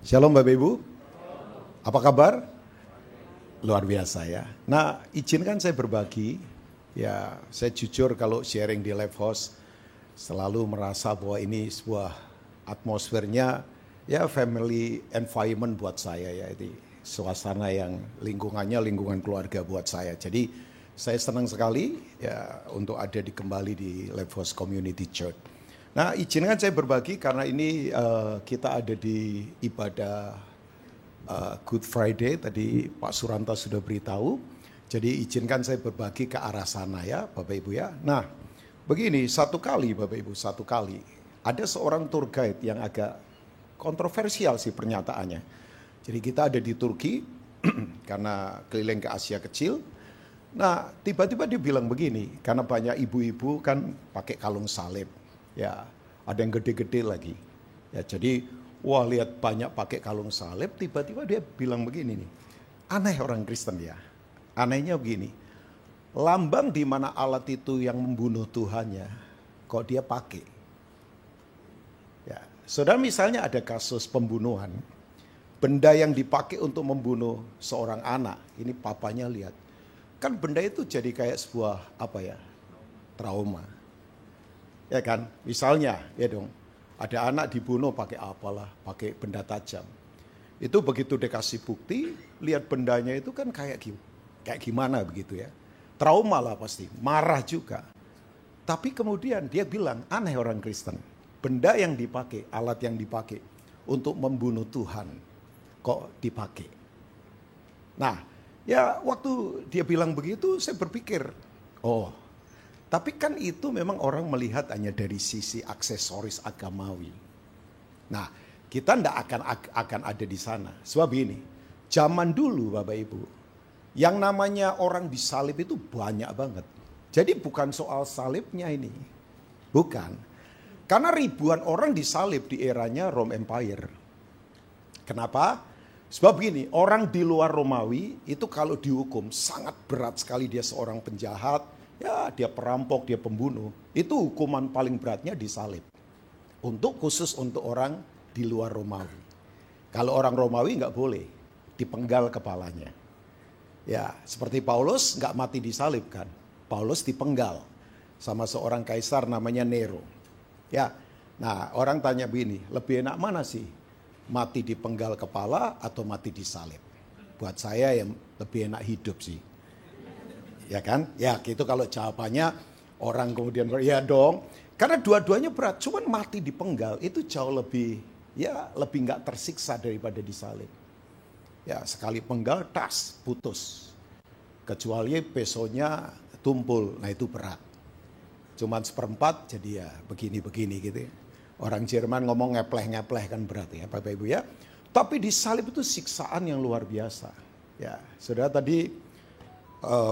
Shalom Bapak Ibu, apa kabar? Luar biasa ya. Nah, izinkan saya berbagi. Ya, saya jujur kalau sharing di live house selalu merasa bahwa ini sebuah atmosfernya ya family environment buat saya ya. Ini suasana yang lingkungan keluarga buat saya. Jadi saya senang sekali ya untuk ada kembali di Live House Community Church. Nah, izinkan saya berbagi karena ini kita ada di ibadah Good Friday, tadi Pak Suranta sudah beritahu. Jadi izinkan saya berbagi ke arah sana ya Bapak Ibu ya. Nah, begini, satu kali ada seorang tour guide yang agak kontroversial sih pernyataannya. Jadi kita ada di Turki karena keliling ke Asia kecil. Nah, tiba-tiba dia bilang begini, karena banyak ibu-ibu kan pakai kalung salib. Ya, ada yang gede-gede lagi. Ya, jadi wah lihat banyak pakai kalung salib, tiba-tiba dia bilang begini nih. Aneh orang Kristen ya. Anehnya begini. Lambang di mana alat itu yang membunuh Tuhannya, kok dia pakai? Ya, saudara misalnya ada kasus pembunuhan, benda yang dipakai untuk membunuh seorang anak, ini papanya lihat. Kan benda itu jadi kayak sebuah trauma. Ya kan, misalnya ya dong, ada anak dibunuh pakai apalah, pakai benda tajam. Itu begitu dikasih bukti, lihat bendanya itu kan kayak gimana begitu ya. Trauma lah pasti, marah juga. Tapi kemudian dia bilang, aneh orang Kristen. Benda yang dipakai, alat yang dipakai untuk membunuh Tuhan, kok dipakai. Nah, ya waktu dia bilang begitu, saya berpikir, tapi kan itu memang orang melihat hanya dari sisi aksesoris agamawi. Nah, kita tidak akan ada di sana. Sebab ini, zaman dulu Bapak Ibu, yang namanya orang disalib itu banyak banget. Jadi bukan soal salibnya ini. Bukan. Karena ribuan orang disalib di eranya Rome Empire. Kenapa? Sebab begini, orang di luar Romawi itu kalau dihukum sangat berat sekali, dia seorang penjahat, ya dia perampok, dia pembunuh. Itu hukuman paling beratnya disalib. Khusus untuk orang di luar Romawi. Kalau orang Romawi nggak boleh, dipenggal kepalanya. Ya seperti Paulus nggak mati disalib kan. Paulus dipenggal sama seorang kaisar namanya Nero. Ya, nah orang tanya begini, lebih enak mana sih? Mati dipenggal kepala atau mati disalib? Buat saya yang lebih enak hidup sih. Ya kan? Ya gitu kalau jawabannya orang kemudian ya dong. Karena dua-duanya berat, cuman mati dipenggal itu jauh lebih nggak tersiksa daripada disalib. Ya sekali penggal tas putus. Kecuali pesonya tumpul, nah itu berat. Cuman seperempat jadi ya begini-begini gitu ya. Orang Jerman ngomong ngepleh-ngepleh kan berat ya Bapak Ibu ya. Tapi disalib itu siksaan yang luar biasa. Ya, saudara tadi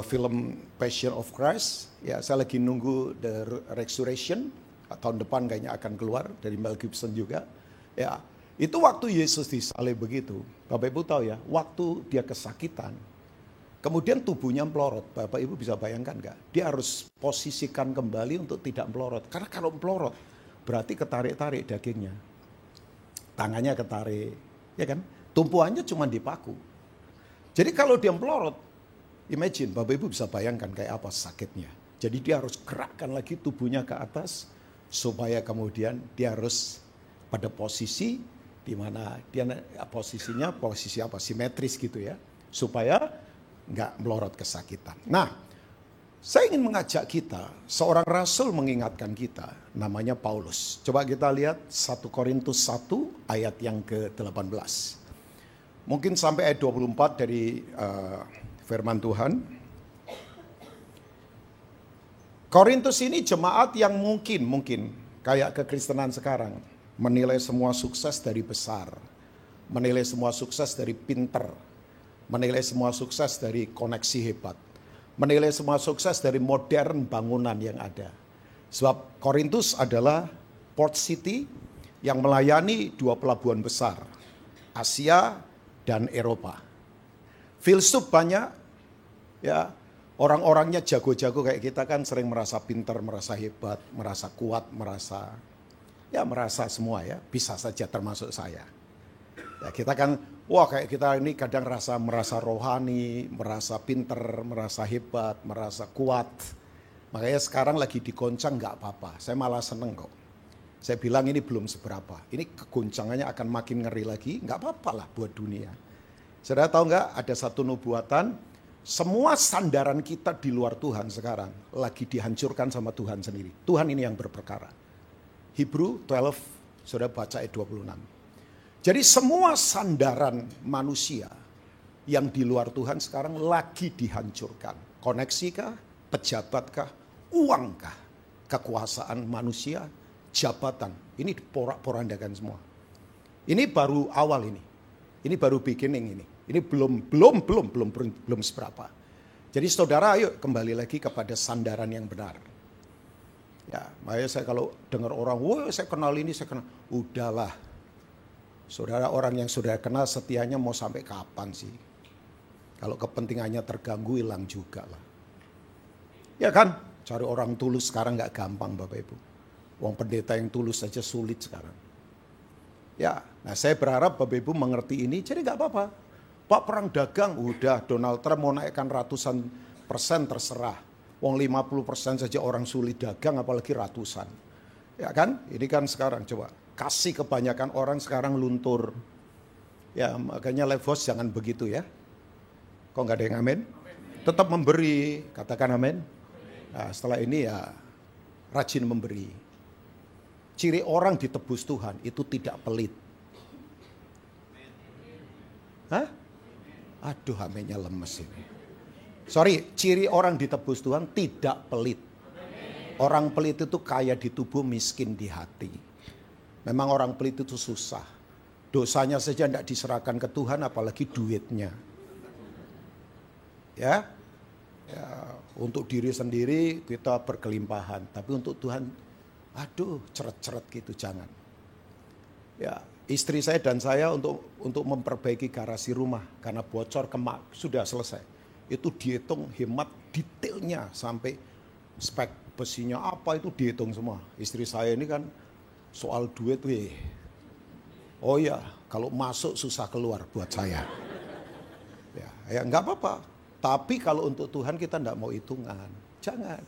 film Passion of Christ, ya saya lagi nunggu The Resurrection, tahun depan kayaknya akan keluar dari Mel Gibson juga. Ya, itu waktu Yesus disalib begitu, Bapak Ibu tahu ya, waktu dia kesakitan, kemudian tubuhnya melorot, Bapak Ibu bisa bayangkan nggak? Dia harus posisikan kembali untuk tidak melorot, karena kalau melorot berarti ketarik-tarik dagingnya, tangannya ketarik, ya kan? Tumpuannya cuma dipaku. Jadi kalau dia melorot, imagine, Bapak Ibu bisa bayangkan kayak apa sakitnya. Jadi dia harus gerakkan lagi tubuhnya ke atas supaya kemudian dia harus pada posisi di mana dia posisinya simetris gitu ya, supaya nggak melorot kesakitan. Nah, saya ingin mengajak kita, seorang rasul mengingatkan kita, namanya Paulus. Coba kita lihat 1 Korintus 1 ayat yang ke-18. Mungkin sampai ayat 24 dari firman Tuhan. Korintus ini jemaat yang mungkin kayak kekristenan sekarang, menilai semua sukses dari besar, menilai semua sukses dari pinter, menilai semua sukses dari koneksi hebat, menilai semua sukses dari modern bangunan yang ada. Sebab Korintus adalah port city yang melayani 2 pelabuhan besar, Asia dan Eropa. Filsuf banyak, ya orang-orangnya jago-jago kayak kita kan sering merasa pintar, merasa hebat, merasa kuat, merasa semua ya, bisa saja termasuk saya. Ya, kita kan, wah kayak kita ini kadang merasa rohani, merasa pinter, merasa hebat, merasa kuat. Makanya sekarang lagi digoncang nggak apa-apa. Saya malah seneng kok. Saya bilang ini belum seberapa. Ini kegoncangannya akan makin ngeri lagi. Nggak apa-apa lah buat dunia. Saudara tahu nggak ada satu nubuatan. Semua sandaran kita di luar Tuhan sekarang lagi dihancurkan sama Tuhan sendiri. Tuhan ini yang berperkara. Hebrew 12, saudara baca ayat 26. Jadi semua sandaran manusia yang di luar Tuhan sekarang lagi dihancurkan. Koneksikah, pejabatkah, uangkah, kekuasaan manusia, jabatan. Ini porak-porandakan semua. Ini baru awal ini. Ini baru beginning ini. Ini belum seberapa. Jadi saudara ayo kembali lagi kepada sandaran yang benar. Ya, makanya saya kalau dengar orang, wah saya kenal ini, saya kenal. Udahlah. Saudara, orang yang sudah kenal setianya mau sampai kapan sih? Kalau kepentingannya terganggu hilang juga lah. Ya kan? Cari orang tulus sekarang gak gampang Bapak Ibu. Wong pendeta yang tulus saja sulit sekarang. Ya, nah saya berharap Bapak Ibu mengerti ini, jadi gak apa-apa. Pak perang dagang, udah Donald Trump mau naikkan ratusan persen terserah. Wong 50% saja orang sulit dagang apalagi ratusan. Ya kan? Ini kan sekarang coba. Kasih kebanyakan orang sekarang luntur. Ya makanya Levos jangan begitu ya. Kok gak ada yang amin? Tetap memberi, katakan amin. Nah, setelah ini ya rajin memberi. Ciri orang ditebus Tuhan itu tidak pelit. Hah? Aduh aminnya lemes ini. Sorry, ciri orang ditebus Tuhan tidak pelit. Orang pelit itu kaya di tubuh, miskin di hati. Memang orang pelit itu susah. Dosanya saja tidak diserahkan ke Tuhan, apalagi duitnya. Ya, untuk diri sendiri kita berkelimpahan. Tapi untuk Tuhan, aduh ceret-ceret gitu, jangan. Ya, istri saya dan saya untuk memperbaiki garasi rumah. Karena bocor kemak, sudah selesai. Itu dihitung hemat detailnya sampai spek besinya apa itu dihitung semua. Istri saya ini kan soal duit, oh ya kalau masuk susah keluar buat saya. Ya nggak apa-apa. Tapi kalau untuk Tuhan kita nggak mau hitungan, jangan.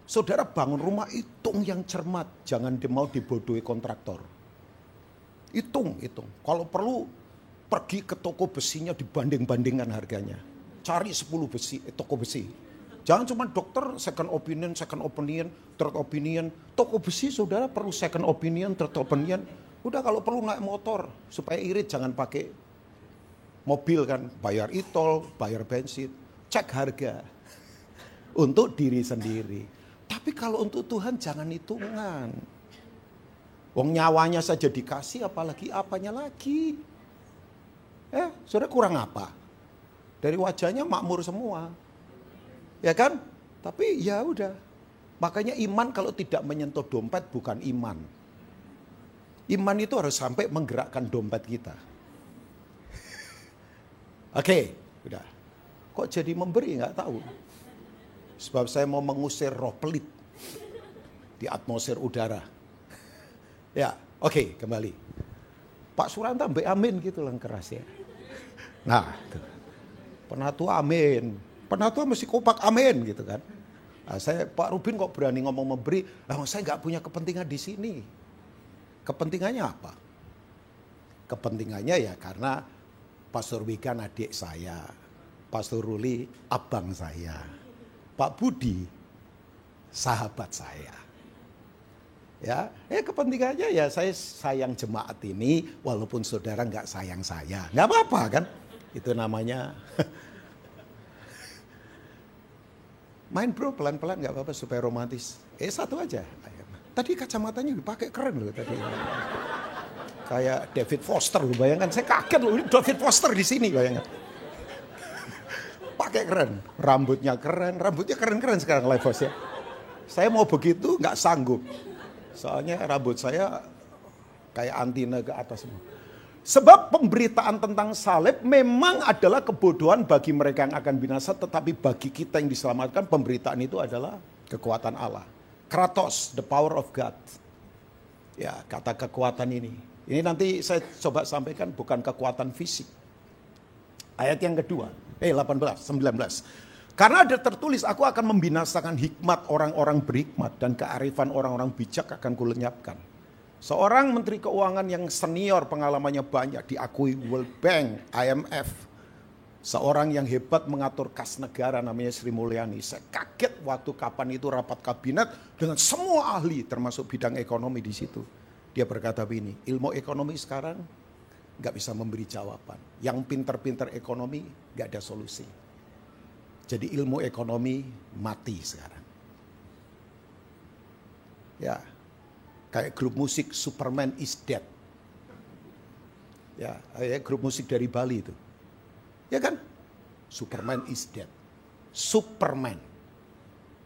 Saudara bangun rumah hitung yang cermat, jangan mau dibodohi kontraktor. Hitung. Kalau perlu pergi ke toko besinya dibanding-bandingkan harganya. Cari 10 toko besi. Jangan cuma dokter second opinion, third opinion. Toko besi saudara perlu second opinion, third opinion. Udah kalau perlu naik motor supaya irit jangan pakai mobil kan. Bayar e-tol, bayar bensin. Cek harga untuk diri sendiri. Tapi kalau untuk Tuhan jangan hitungan. Wong nyawanya saja dikasih apalagi apanya lagi. Saudara kurang apa? Dari wajahnya makmur semua. Ya kan? Tapi ya udah. Makanya iman kalau tidak menyentuh dompet bukan iman. Iman itu harus sampai menggerakkan dompet kita. Oke, udah. Kok jadi memberi nggak tahu. Sebab saya mau mengusir roh pelit di atmosfer udara. Ya, oke, kembali. Pak Suranta mbak amin gitu lah keras ya. Nah, tuh. Penatua amin. Penatua mesti kompak amin gitu kan. Nah, Pak Rubin kok berani ngomong memberi. Saya nggak punya kepentingan di sini. Kepentingannya apa? Kepentingannya ya karena Pastor Wigan adik saya. Pastor Ruli abang saya. Pak Budi sahabat saya. Ya, kepentingannya ya saya sayang jemaat ini walaupun saudara nggak sayang saya. Nggak apa-apa kan? Itu namanya main bro pelan-pelan nggak apa-apa supaya romantis. Satu aja. Tadi kacamatanya dipakai keren loh tadi. Kayak David Foster loh, bayangkan. Saya kaget loh, ini David Foster di sini bayangkan. Pakai keren, rambutnya keren sekarang Levos ya. Saya mau begitu nggak sanggup. Soalnya rambut saya kayak antena ke atas semua. Sebab pemberitaan tentang salib memang adalah kebodohan bagi mereka yang akan binasa. Tetapi bagi kita yang diselamatkan, pemberitaan itu adalah kekuatan Allah. Kratos, the power of God. Ya, kata kekuatan ini. Ini nanti saya coba sampaikan bukan kekuatan fisik. Ayat yang kedua, 18, 19. Karena ada tertulis, aku akan membinasakan hikmat orang-orang berhikmat dan kearifan orang-orang bijak akan kulenyapkan. Seorang menteri keuangan yang senior pengalamannya banyak, diakui World Bank, IMF. Seorang yang hebat mengatur kas negara namanya Sri Mulyani. Saya kaget waktu kapan itu rapat kabinet dengan semua ahli termasuk bidang ekonomi di situ. Dia berkata begini, ilmu ekonomi sekarang gak bisa memberi jawaban. Yang pinter-pinter ekonomi gak ada solusi. Jadi ilmu ekonomi mati sekarang. Ya, kayak grup musik Superman is Dead. Ya, kayak grup musik dari Bali itu. Ya kan? Superman is Dead. Superman.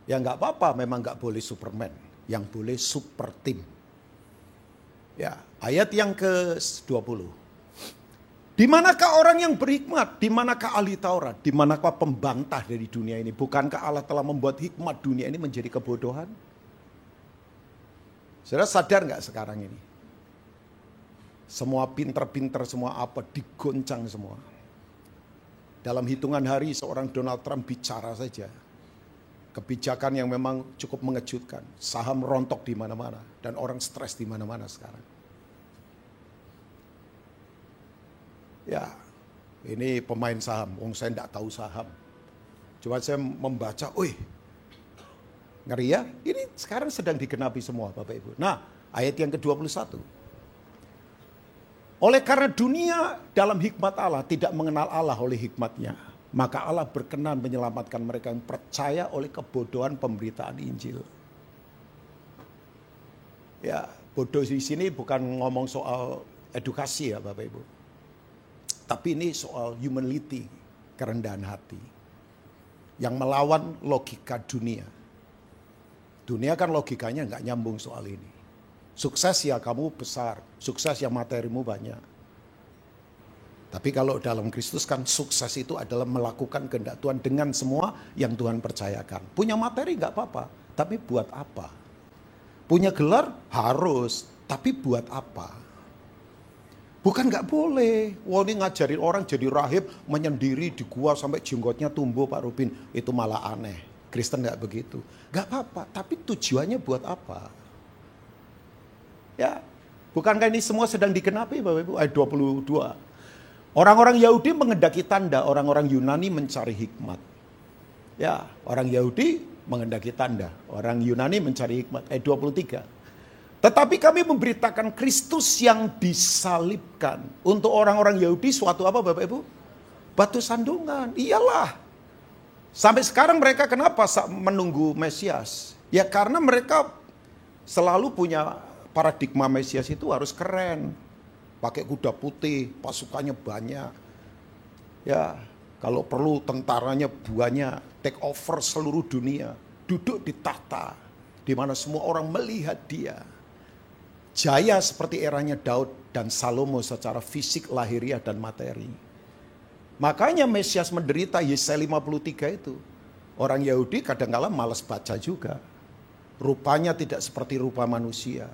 Ya nggak apa-apa, memang nggak boleh Superman. Yang boleh super team. Ya, ayat yang ke-20. Di manakah orang yang berhikmat? Di manakah ahli Taurat? Di manakah pembantah dari dunia ini? Bukankah Allah telah membuat hikmat dunia ini menjadi kebodohan? Saudara sadar nggak sekarang ini? Semua pinter-pinter, semua apa digoncang semua. Dalam hitungan hari seorang Donald Trump bicara saja. Kebijakan yang memang cukup mengejutkan. Saham rontok di mana-mana dan orang stres di mana-mana sekarang. Ya, ini pemain saham. Saya enggak tahu saham. Cuma saya membaca, ngeri ya. Ini sekarang sedang digenapi semua Bapak Ibu. Nah, ayat yang ke-21. Oleh karena dunia dalam hikmat Allah tidak mengenal Allah oleh hikmatnya. Maka Allah berkenan menyelamatkan mereka yang percaya oleh kebodohan pemberitaan Injil. Ya, bodoh di sini bukan ngomong soal edukasi ya Bapak Ibu. Tapi ini soal humility, kerendahan hati. Yang melawan logika dunia. Dunia kan logikanya nggak nyambung soal ini. Sukses ya kamu besar, sukses ya materimu banyak. Tapi kalau dalam Kristus kan sukses itu adalah melakukan kehendak Tuhan dengan semua yang Tuhan percayakan. Punya materi nggak apa-apa, tapi buat apa? Punya gelar harus, tapi buat apa? Bukan nggak boleh. Wah ini ngajarin orang jadi rahib, menyendiri di gua sampai jenggotnya tumbuh Pak Rubin. Itu malah aneh. Kristen nggak begitu. Nggak apa-apa, tapi tujuannya buat apa? Ya, bukankah ini semua sedang digenapi Bapak Ibu? Ayat 22. Orang-orang Yahudi mengendaki tanda, orang-orang Yunani mencari hikmat. Ya, orang Yahudi mengendaki tanda, orang Yunani mencari hikmat. Ayat 23. Tetapi kami memberitakan Kristus yang disalibkan. Untuk orang-orang Yahudi suatu apa Bapak Ibu? Batu sandungan. Iyalah. Sampai sekarang mereka kenapa menunggu Mesias? Ya karena mereka selalu punya paradigma Mesias itu harus keren. Pakai kuda putih, pasukannya banyak. Ya, kalau perlu tentaranya banyak, take over seluruh dunia. Duduk di tahta, di mana semua orang melihat dia. Jaya seperti eranya Daud dan Salomo secara fisik, lahiriah dan materi. Makanya Mesias menderita, Yesaya 53 itu. Orang Yahudi kadang-kala malas baca juga. Rupanya tidak seperti rupa manusia.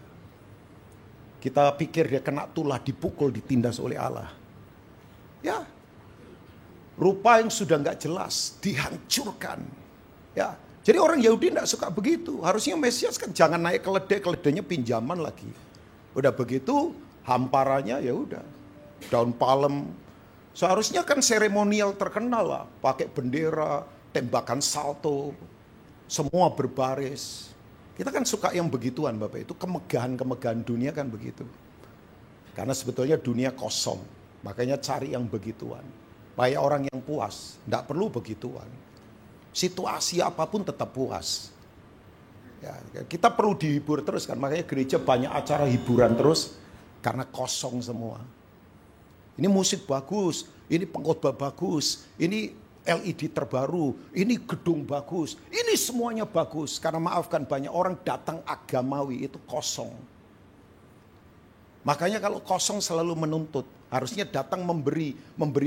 Kita pikir dia kena tulah, dipukul, ditindas oleh Allah. Ya, rupa yang sudah nggak jelas, dihancurkan. Ya, jadi orang Yahudi nggak suka begitu. Harusnya Mesias kan jangan naik keledai, keledainya pinjaman lagi. Udah begitu, hamparannya ya udah, daun palem. Seharusnya kan seremonial terkenal lah, pakai bendera, tembakan salto, semua berbaris. Kita kan suka yang begituan Bapak, itu kemegahan-kemegahan dunia kan begitu. Karena sebetulnya dunia kosong, makanya cari yang begituan. Supaya orang yang puas, tidak perlu begituan. Situasi apapun tetap puas. Ya, kita perlu dihibur terus kan, makanya gereja banyak acara hiburan terus, karena kosong semua. Ini musik bagus, ini pengkhotbah bagus, ini LED terbaru, ini gedung bagus, ini semuanya bagus. Karena maafkan banyak orang datang agamawi itu kosong. Makanya kalau kosong selalu menuntut, harusnya datang memberi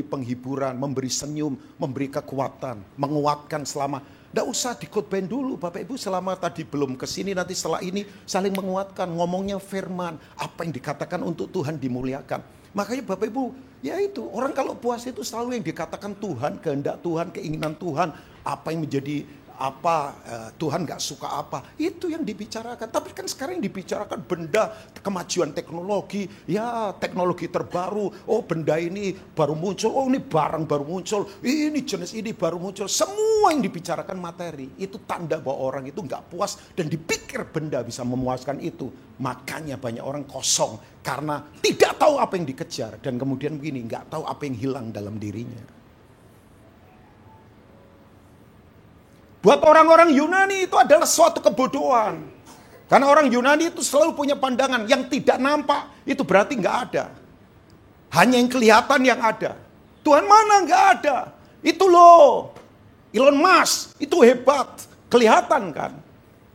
penghiburan, memberi senyum, memberi kekuatan, menguatkan selama Nggak usah dikhotbahin dulu Bapak Ibu, selama tadi belum kesini, nanti setelah ini saling menguatkan, ngomongnya firman, apa yang dikatakan untuk Tuhan dimuliakan. Makanya Bapak Ibu, ya itu, orang kalau puasa itu selalu yang dikatakan Tuhan, kehendak Tuhan, keinginan Tuhan, apa yang menjadi apa, Tuhan gak suka apa, itu yang dibicarakan. Tapi kan sekarang yang dibicarakan benda kemajuan teknologi, ya teknologi terbaru, oh benda ini baru muncul, oh ini barang baru muncul, ini jenis ini baru muncul. Semua yang dibicarakan materi, itu tanda bahwa orang itu gak puas dan dipikir benda bisa memuaskan itu. Makanya banyak orang kosong karena tidak tahu apa yang dikejar, dan kemudian begini, gak tahu apa yang hilang dalam dirinya. Buat orang-orang Yunani itu adalah suatu kebodohan. Karena orang Yunani itu selalu punya pandangan yang tidak nampak, itu berarti nggak ada. Hanya yang kelihatan yang ada. Tuhan mana nggak ada. Itu loh, Elon Musk, itu hebat. Kelihatan kan.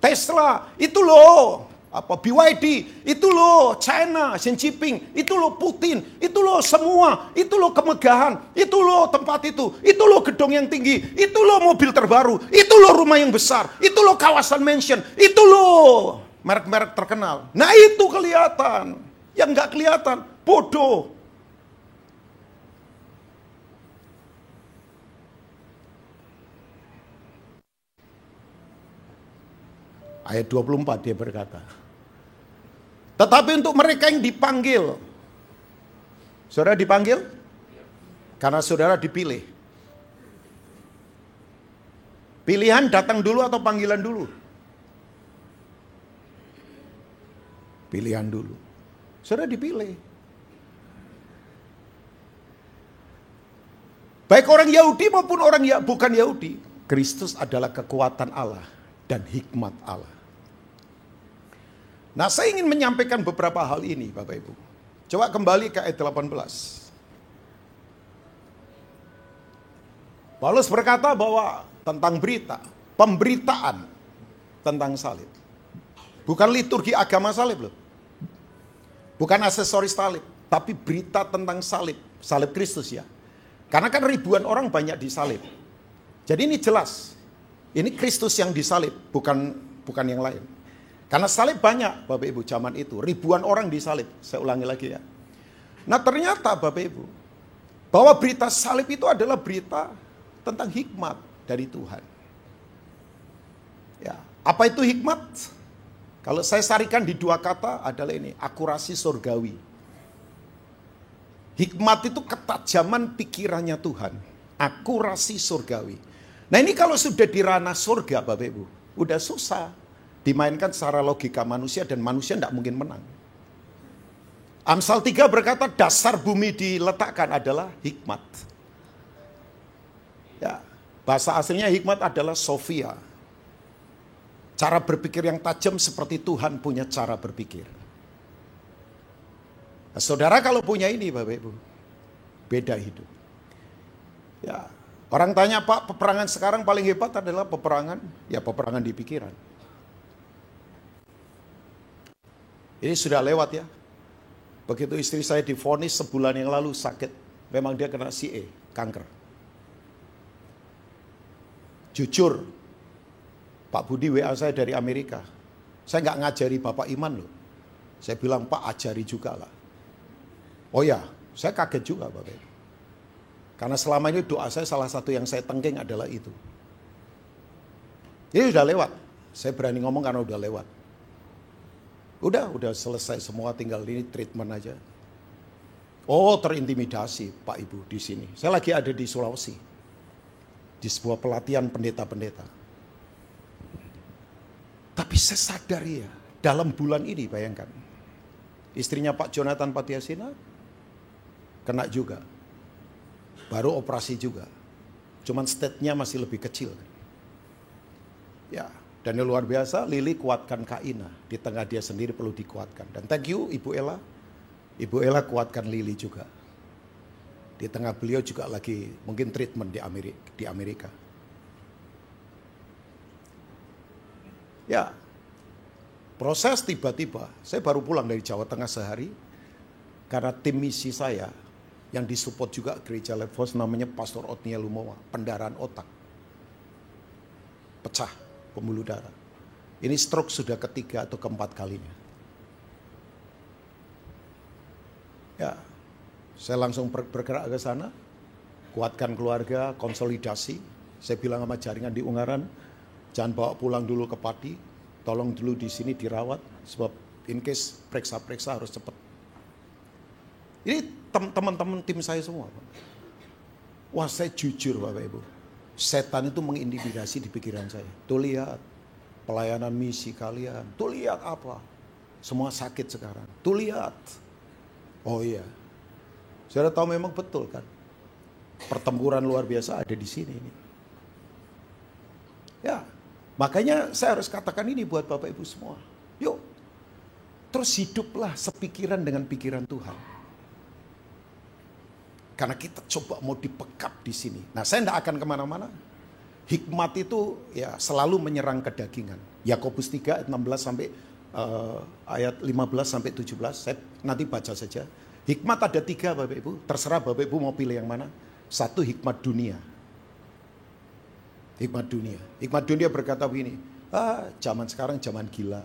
Tesla, itu loh. BYD, itu loh China, Xi Jinping, itu loh Putin, itu loh semua, itu loh kemegahan, itu loh tempat itu loh gedung yang tinggi, itu loh mobil terbaru, itu loh rumah yang besar, itu loh kawasan mansion, itu loh merek-merek terkenal. Nah itu kelihatan, yang nggak kelihatan bodoh. Ayat 24 dia berkata, tetapi untuk mereka yang dipanggil, saudara dipanggil? Karena saudara dipilih. Pilihan datang dulu atau panggilan dulu? Pilihan dulu. Saudara dipilih. Baik orang Yahudi maupun orang bukan Yahudi, Kristus adalah kekuatan Allah dan hikmat Allah. Nah, saya ingin menyampaikan beberapa hal ini, Bapak Ibu. Coba kembali ke ayat 18. Paulus berkata bahwa tentang berita, pemberitaan tentang salib. Bukan liturgi agama salib loh. Bukan aksesoris salib, tapi berita tentang salib. Salib Kristus ya. Karena kan ribuan orang banyak disalib. Jadi ini jelas. Ini Kristus yang disalib, bukan yang lain. Karena salib banyak Bapak Ibu zaman itu. Ribuan orang disalib. Saya ulangi lagi ya. Nah ternyata Bapak Ibu, bahwa berita salib itu adalah berita tentang hikmat dari Tuhan. Ya, apa itu hikmat? Kalau saya sarikan di dua kata adalah ini, akurasi surgawi. Hikmat itu ketajaman pikirannya Tuhan. Akurasi surgawi. Nah ini kalau sudah di ranah surga Bapak Ibu, udah susah. Dimainkan secara logika manusia dan manusia tidak mungkin menang. Amsal 3 berkata dasar bumi diletakkan adalah hikmat. Ya, bahasa aslinya hikmat adalah Sofia. Cara berpikir yang tajam seperti Tuhan punya cara berpikir. Nah, saudara kalau punya ini Bapak Ibu, beda hidup. Ya, orang tanya Pak, peperangan sekarang paling hebat adalah peperangan di pikiran. Ini sudah lewat ya. Begitu istri saya divonis sebulan yang lalu sakit. Memang dia kena CA, kanker. Jujur, Pak Budi WA saya dari Amerika. Saya nggak ngajari Bapak Iman loh. Saya bilang Pak ajari juga lah. Oh ya, saya kaget juga Bapak Ibu. Karena selama ini doa saya salah satu yang saya tengking adalah itu. Ini sudah lewat. Saya berani ngomong karena udah lewat. Udah selesai semua, tinggal ini treatment aja. Oh, terintimidasi Pak Ibu di sini. Saya lagi ada di Sulawesi. Di sebuah pelatihan pendeta-pendeta. Tapi saya sadar ya, dalam bulan ini bayangkan. Istrinya Pak Jonathan Patiasina kena juga. Baru operasi juga. Cuman stage-nya masih lebih kecil. Ya. Dan yang luar biasa, Lili kuatkan Kak Ina. Di tengah dia sendiri perlu dikuatkan. Dan thank you Ibu Ella. Ibu Ella kuatkan Lili juga. Di tengah beliau juga lagi mungkin treatment di Amerika. Ya, proses tiba-tiba. Saya baru pulang dari Jawa Tengah sehari. Karena tim misi saya yang disupport juga gereja Lifehouse namanya Pastor Otniel Lumowa. Pendarahan otak. pecah pembuluh darah. Ini stroke sudah ketiga atau keempat kalinya. Ya, saya langsung bergerak ke sana, kuatkan keluarga, konsolidasi. Saya bilang sama jaringan di Ungaran, jangan bawa pulang dulu ke Pati, tolong dulu di sini dirawat, sebab in case periksa-periksa harus cepat. Ini teman-teman tim saya semua. Wah, saya jujur Bapak Ibu, setan itu mengintimidasi di pikiran saya. Tuh lihat pelayanan misi kalian, tuh lihat apa, semua sakit sekarang, tuh lihat. Oh iya, saudara tahu memang betul kan, pertempuran luar biasa ada di sini ini. Ya, makanya saya harus katakan ini buat Bapak Ibu semua. Yuk, terus hiduplah sepikiran dengan pikiran Tuhan. Karena kita coba mau dipekap di sini. Nah, saya tidak akan kemana-mana. Hikmat itu ya selalu menyerang kedagingan. Yakobus 3 ayat 16 sampai ayat 15 sampai 17. Saya nanti baca saja. Hikmat ada 3 Bapak Ibu. Terserah Bapak Ibu mau pilih yang mana. 1 hikmat dunia. Hikmat dunia. Hikmat dunia berkata begini. Zaman sekarang zaman gila.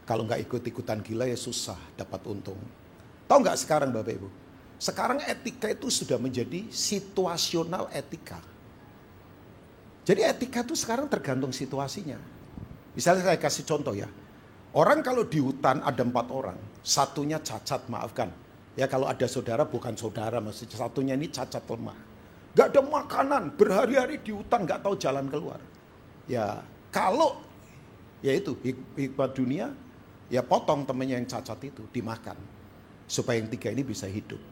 Kalau nggak ikut-ikutan gila ya susah dapat untung. Tahu nggak sekarang Bapak Ibu? Sekarang etika itu sudah menjadi situasional etika. Jadi etika itu sekarang tergantung situasinya. Misalnya saya kasih contoh ya. Orang kalau di hutan ada 4 orang. Satunya cacat, maafkan. Ya kalau ada saudara bukan saudara. Maksudnya satunya ini cacat lemah. Gak ada makanan. Berhari-hari di hutan gak tahu jalan keluar. Ya kalau ya itu hikmat dunia. Ya potong temannya yang cacat itu. Dimakan. Supaya yang 3 ini bisa hidup.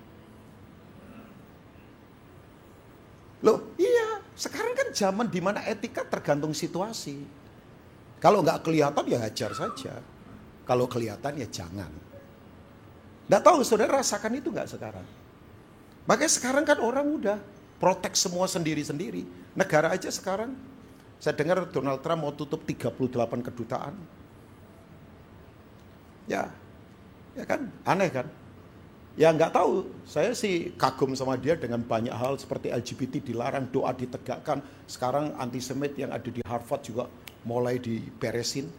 Loh iya, sekarang kan zaman dimana etika tergantung situasi. Kalau nggak kelihatan ya hajar saja. Kalau kelihatan ya jangan. Nggak tahu saudara rasakan itu nggak sekarang? Makanya sekarang kan orang udah protek semua sendiri-sendiri. Negara aja sekarang, saya dengar Donald Trump mau tutup 38 kedutaan. Ya kan, aneh kan? Ya nggak tahu, saya sih kagum sama dia dengan banyak hal seperti LGBT dilarang, doa ditegakkan. Sekarang antisemit yang ada di Harvard juga mulai diberesin.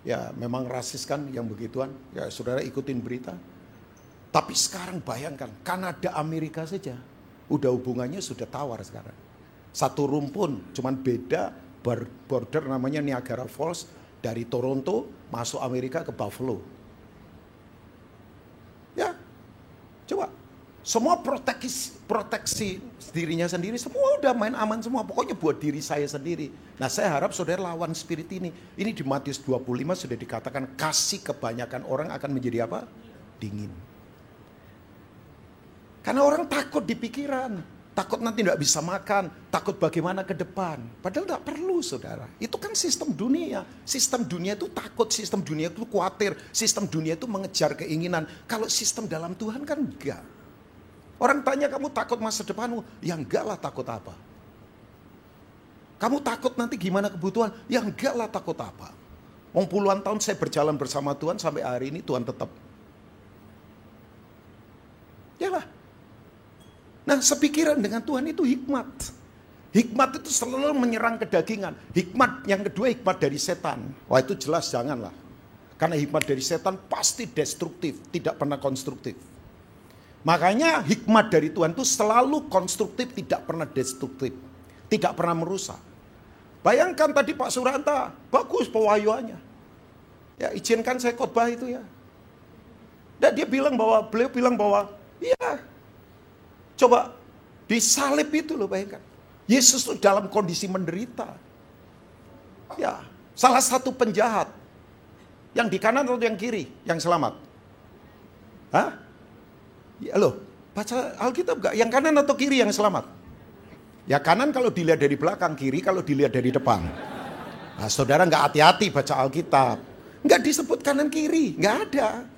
Ya memang rasis kan yang begituan, ya saudara ikutin berita. Tapi sekarang bayangkan, Kanada Amerika saja, udah hubungannya sudah tawar sekarang. Satu rumpun, cuman beda border namanya Niagara Falls, dari Toronto masuk Amerika ke Buffalo. Ya. Coba, semua proteksi dirinya sendiri, semua udah main aman semua. Pokoknya buat diri saya sendiri. Nah saya harap saudara lawan spirit ini. Ini di Matius 25 sudah dikatakan kasih kebanyakan orang akan menjadi apa? Dingin. Karena orang takut di pikiran. Takut nanti tidak bisa makan. Takut bagaimana ke depan. Padahal tidak perlu saudara. Itu kan sistem dunia. Sistem dunia itu takut. Sistem dunia itu khawatir. Sistem dunia itu mengejar keinginan. Kalau sistem dalam Tuhan kan enggak. Orang tanya kamu takut masa depanmu. Ya enggak lah takut apa. Kamu takut nanti gimana kebutuhan. Ya enggak lah takut apa. Puluhan tahun saya berjalan bersama Tuhan. Sampai hari ini Tuhan tetap. Yalah. Nah sepikiran dengan Tuhan itu hikmat. Hikmat itu selalu menyerang kedagingan. Hikmat yang kedua hikmat dari setan. Wah itu jelas janganlah. Karena hikmat dari setan pasti destruktif. Tidak pernah konstruktif. Makanya hikmat dari Tuhan itu selalu konstruktif. Tidak pernah destruktif. Tidak pernah merusak. Bayangkan tadi Pak Suranta. Bagus pewahyuannya. Ya izinkan saya khotbah itu ya. Dan beliau bilang bahwa iya. Coba disalib itu loh bayangkan. Yesus itu dalam kondisi menderita. Ya, salah satu penjahat. Yang di kanan atau yang kiri yang selamat? Hah? Ya loh, baca Alkitab gak? Yang kanan atau kiri yang selamat? Ya kanan kalau dilihat dari belakang, kiri kalau dilihat dari depan. Nah, saudara gak hati-hati baca Alkitab. Gak disebut kanan kiri, gak ada.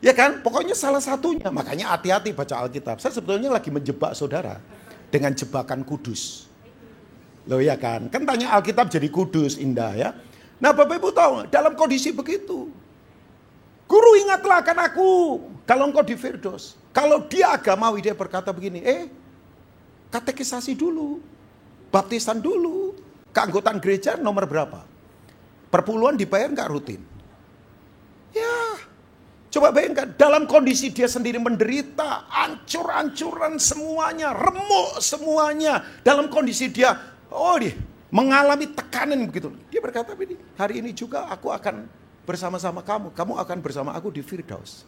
Ya kan, pokoknya salah satunya. Makanya hati-hati baca Alkitab. Saya sebetulnya lagi menjebak saudara dengan jebakan kudus. Loh ya kan tanya Alkitab jadi kudus, indah ya. Nah Bapak Ibu tahu, dalam kondisi begitu. Guru ingatlah akan aku, kalau engkau di Firdaus. Kalau dia agamawi, dia berkata begini, katekisasi dulu, baptisan dulu. Keanggotaan gereja nomor berapa? Perpuluhan dibayar nggak rutin? Ya, coba bayangkan dalam kondisi dia sendiri menderita, hancur-hancuran semuanya, remuk semuanya. Dalam kondisi dia, dia mengalami tekanan begitu. Dia berkata begini, hari ini juga aku akan bersama-sama kamu. Kamu akan bersama aku di Firdaus.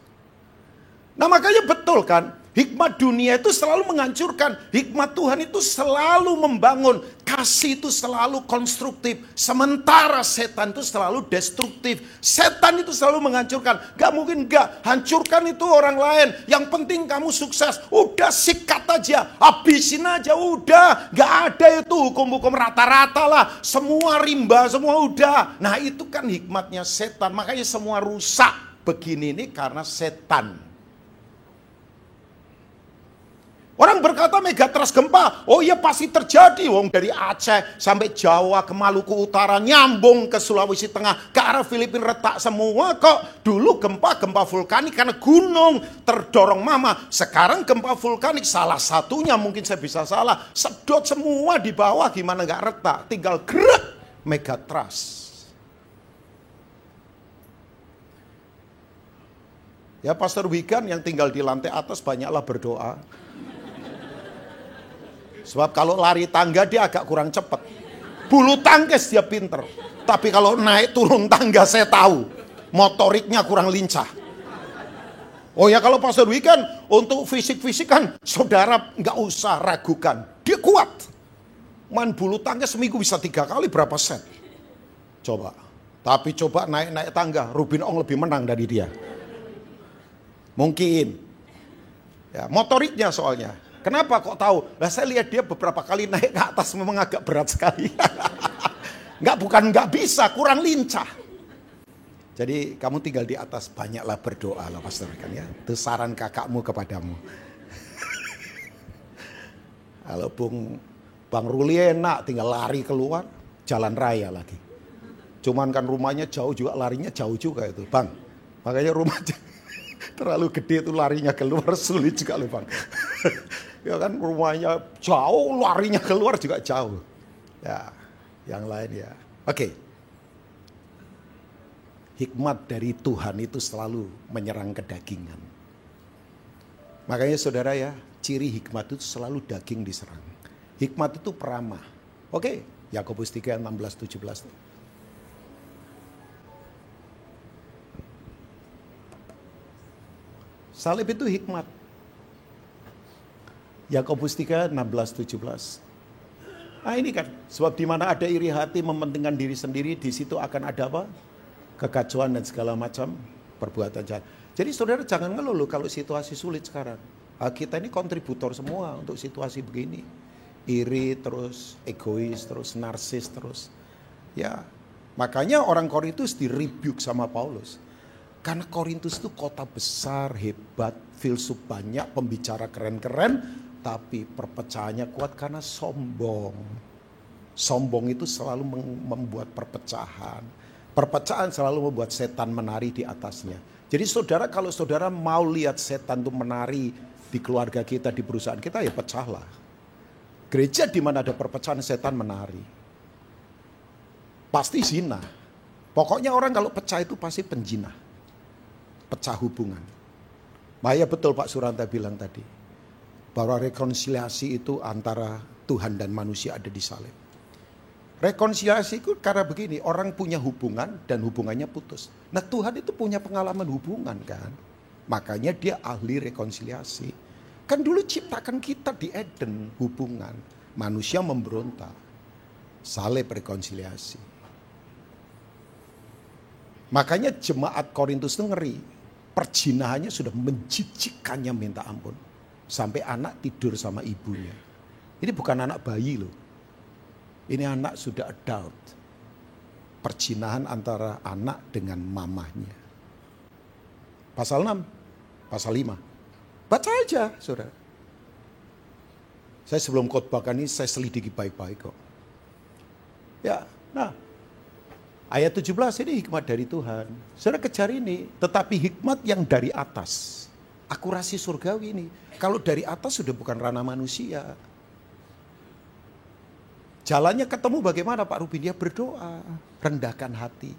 Nah makanya betul kan, hikmat dunia itu selalu menghancurkan, hikmat Tuhan itu selalu membangun, kasih itu selalu konstruktif, sementara setan itu selalu destruktif. Setan itu selalu menghancurkan, gak mungkin gak, hancurkan itu orang lain, yang penting kamu sukses, udah sikat aja, habisin aja, udah, gak ada itu hukum-hukum rata-rata lah, semua rimba, semua udah. Nah itu kan hikmatnya setan, makanya semua rusak begini ini karena setan. Orang berkata megatrust gempa, oh iya pasti terjadi. Wong dari Aceh sampai Jawa ke Maluku Utara, nyambung ke Sulawesi Tengah, ke arah Filipina retak semua kok. Dulu gempa vulkanik karena gunung terdorong mama. Sekarang gempa vulkanik salah satunya, mungkin saya bisa salah, sedot semua di bawah, gimana nggak retak, tinggal gerak megatrust. Ya Pastor Wigan yang tinggal di lantai atas banyaklah berdoa. Sebab kalau lari tangga dia agak kurang cepat. Bulu tangkis dia pinter. Tapi kalau naik turun tangga saya tahu. Motoriknya kurang lincah. Oh ya kalau Pastor Wigan untuk fisik-fisik kan saudara nggak usah ragukan. Dia kuat. Main bulu tangkis seminggu bisa 3 kali berapa set. Coba. Tapi coba naik-naik tangga. Rubin Ong lebih menang dari dia. Mungkin. Ya, motoriknya soalnya. Kenapa kok tahu? Nah, saya lihat dia beberapa kali naik ke atas memang agak berat sekali. Bukan nggak bisa, kurang lincah. Jadi kamu tinggal di atas, banyaklah berdoa lah Pastor kan ya. Itu saran kakakmu kepadamu. Kalau Bang Ruli enak, tinggal lari keluar, jalan raya lagi. Cuman kan rumahnya jauh juga, larinya jauh juga itu, Bang. Makanya rumahnya terlalu gede itu larinya keluar sulit juga loh Bang. Ya kan rumahnya jauh, larinya keluar juga jauh. Ya, yang lain ya. Oke. Hikmat dari Tuhan itu selalu menyerang kedagingan. Makanya saudara ya, ciri hikmat itu selalu daging diserang. Hikmat itu peramah. Oke, Yakobus 3, 16, 17. Salib itu hikmat. Yakobus 3, 16, 17. Nah ini kan, sebab di mana ada iri hati mementingkan diri sendiri, di situ akan ada apa? Kekacauan dan segala macam perbuatan jahat. Jadi saudara jangan ngeluh kalau situasi sulit sekarang. Kita ini kontributor semua untuk situasi begini. Iri terus, egois terus, narsis terus. Ya, makanya orang Korintus di-rebuke sama Paulus. Karena Korintus itu kota besar, hebat, filsuf banyak, pembicara keren-keren, tapi perpecahannya kuat karena sombong. Sombong itu selalu membuat perpecahan. Perpecahan selalu membuat setan menari di atasnya. Jadi saudara, kalau saudara mau lihat setan itu menari di keluarga kita, di perusahaan kita, ya pecahlah. Gereja di mana ada perpecahan, setan menari. Pasti zina. Pokoknya orang kalau pecah itu pasti penjinah. Pecah hubungan. Bahaya betul Pak Suranta bilang tadi. Bahwa rekonsiliasi itu antara Tuhan dan manusia ada di salib. Rekonsiliasi itu karena begini, orang punya hubungan dan hubungannya putus. Nah Tuhan itu punya pengalaman hubungan kan. Makanya dia ahli rekonsiliasi. Kan dulu ciptakan kita di Eden hubungan. Manusia memberontak. Salib rekonsiliasi. Makanya jemaat Korintus itu ngeri. Perjinahannya sudah menjijikkannya minta ampun. Sampai anak tidur sama ibunya. Ini bukan anak bayi loh. Ini anak sudah adult. Perjinahan antara anak dengan mamahnya. Pasal 6, pasal 5. Baca aja saudara. Saya sebelum khotbahkan ini saya selidiki baik-baik kok. Ya, nah. Ayat 17 ini hikmat dari Tuhan. Saudara kejar ini, tetapi hikmat yang dari atas. Akurasi surgawi ini. Kalau dari atas sudah bukan ranah manusia. Jalannya ketemu bagaimana Pak Rubin? Dia berdoa, rendahkan hati.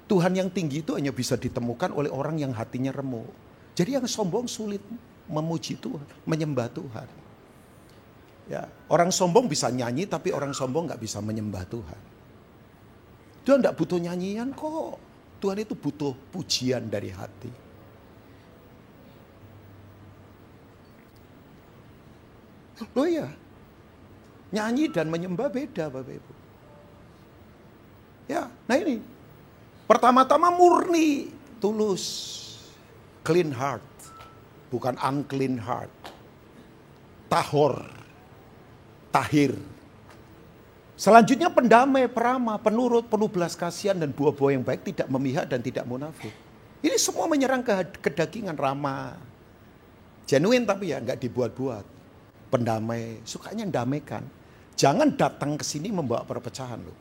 Tuhan yang tinggi itu hanya bisa ditemukan oleh orang yang hatinya remuk. Jadi yang sombong sulit memuji Tuhan, menyembah Tuhan. Ya, orang sombong bisa nyanyi tapi orang sombong nggak bisa menyembah Tuhan. Tuhan nggak butuh nyanyian kok. Tuhan itu butuh pujian dari hati. Loh ya, nyanyi dan menyembah beda Bapak Ibu. Ya, nah ini. Pertama-tama murni, tulus. Clean heart. Bukan unclean heart. Tahor. Tahir. Selanjutnya pendamai, peramah, penurut, penuh belas kasihan dan buah-buah yang baik, tidak memihak dan tidak munafik. Ini semua menyerang kedagingan, ramah. Genuine tapi ya nggak dibuat-buat. Pendamai, sukanya mendamaikan. Jangan datang ke sini membawa perpecahan loh.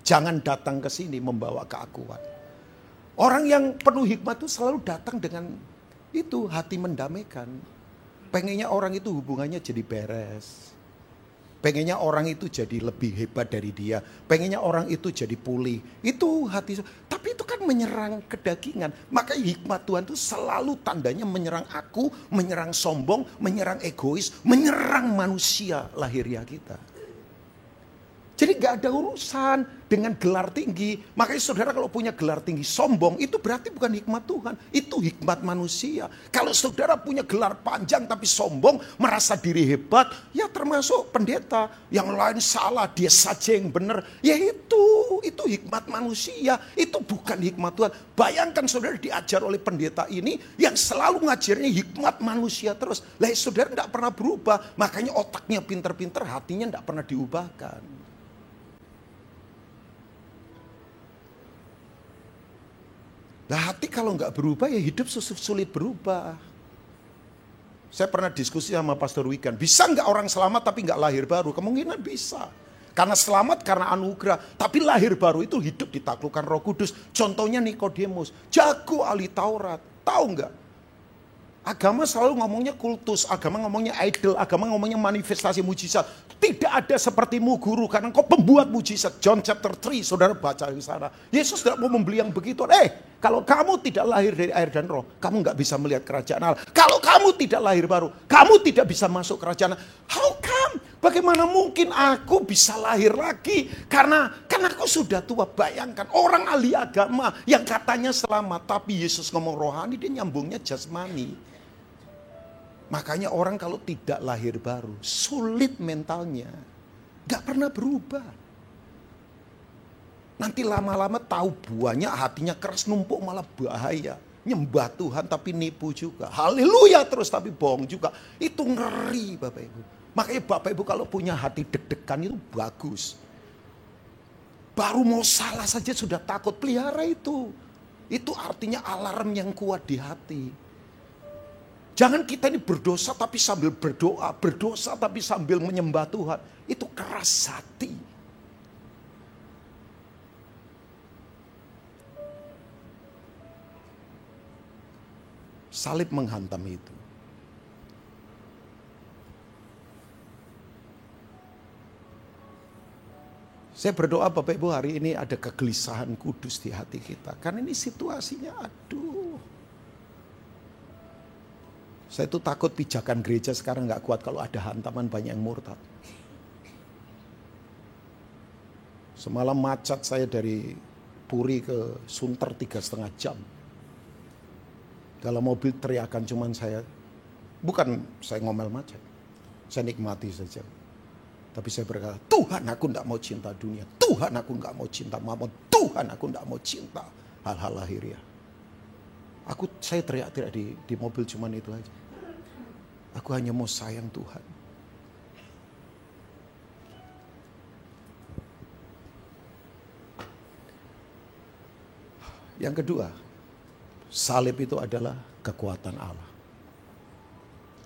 Jangan datang ke sini membawa keakuan. Orang yang penuh hikmat itu selalu datang dengan itu, hati mendamaikan. Pengennya orang itu hubungannya jadi beres. Pengennya orang itu jadi lebih hebat dari dia. Pengennya orang itu jadi pulih. Itu hati. Tapi itu kan menyerang kedagingan. Makanya hikmat Tuhan itu selalu tandanya menyerang aku, menyerang sombong, menyerang egois, menyerang manusia lahiriah kita. Jadi gak ada urusan dengan gelar tinggi. Makanya saudara kalau punya gelar tinggi sombong, itu berarti bukan hikmat Tuhan. Itu hikmat manusia. Kalau saudara punya gelar panjang tapi sombong, merasa diri hebat, ya termasuk pendeta. Yang lain salah, dia saja yang benar. Ya itu hikmat manusia. Itu bukan hikmat Tuhan. Bayangkan saudara diajar oleh pendeta ini, yang selalu ngajarnya hikmat manusia terus. Lah saudara tidak pernah berubah. Makanya otaknya pinter-pinter, hatinya tidak pernah diubahkan. Nah hati kalau nggak berubah ya hidup sulit berubah. Saya pernah diskusi sama Pastor Wigan. Bisa nggak orang selamat tapi nggak lahir baru? Kemungkinan bisa. Karena selamat karena anugerah. Tapi lahir baru itu hidup ditaklukkan Roh Kudus. Contohnya Nikodemus. Jago ahli Taurat. Tahu nggak? Agama selalu ngomongnya kultus, agama ngomongnya idol, agama ngomongnya manifestasi mujizat. Tidak ada sepertimu guru karena kau pembuat mujizat. John chapter 3, saudara baca di sana. Yesus tidak mau membeli yang begitu. Kalau kamu tidak lahir dari air dan roh, kamu nggak bisa melihat kerajaan Allah. Kalau kamu tidak lahir baru, kamu tidak bisa masuk kerajaan Allah. How come? Bagaimana mungkin aku bisa lahir lagi? Karena aku sudah tua. Bayangkan orang ahli agama yang katanya selamat, tapi Yesus ngomong rohani, dia nyambungnya jasmani. Makanya orang kalau tidak lahir baru, sulit mentalnya. Gak pernah berubah. Nanti lama-lama tahu buahnya, hatinya keras, numpuk malah bahaya. Nyembah Tuhan tapi nipu juga. Haleluya terus tapi bohong juga. Itu ngeri Bapak Ibu. Makanya Bapak Ibu kalau punya hati deg-degan itu bagus. Baru mau salah saja sudah takut, pelihara itu. Itu artinya alarm yang kuat di hati. Jangan kita ini berdosa tapi sambil berdoa, berdosa tapi sambil menyembah Tuhan. Itu keras hati. Salib menghantam itu. Saya berdoa Bapak Ibu hari ini ada kegelisahan kudus di hati kita. Karena ini situasinya aduh. Saya tuh takut pijakan gereja sekarang gak kuat kalau ada hantaman banyak yang murtad. Semalam macet saya dari Puri ke Sunter 3,5 jam. Dalam mobil teriakan cuman saya. Bukan saya ngomel macet. Saya nikmati saja. Tapi saya berkata, Tuhan aku gak mau cinta dunia. Tuhan aku gak mau cinta mamon. Tuhan aku gak mau cinta hal-hal lahiriah. Saya teriak-teriak di mobil cuman itu aja. Aku hanya mau sayang Tuhan. Yang kedua, salib itu adalah kekuatan Allah.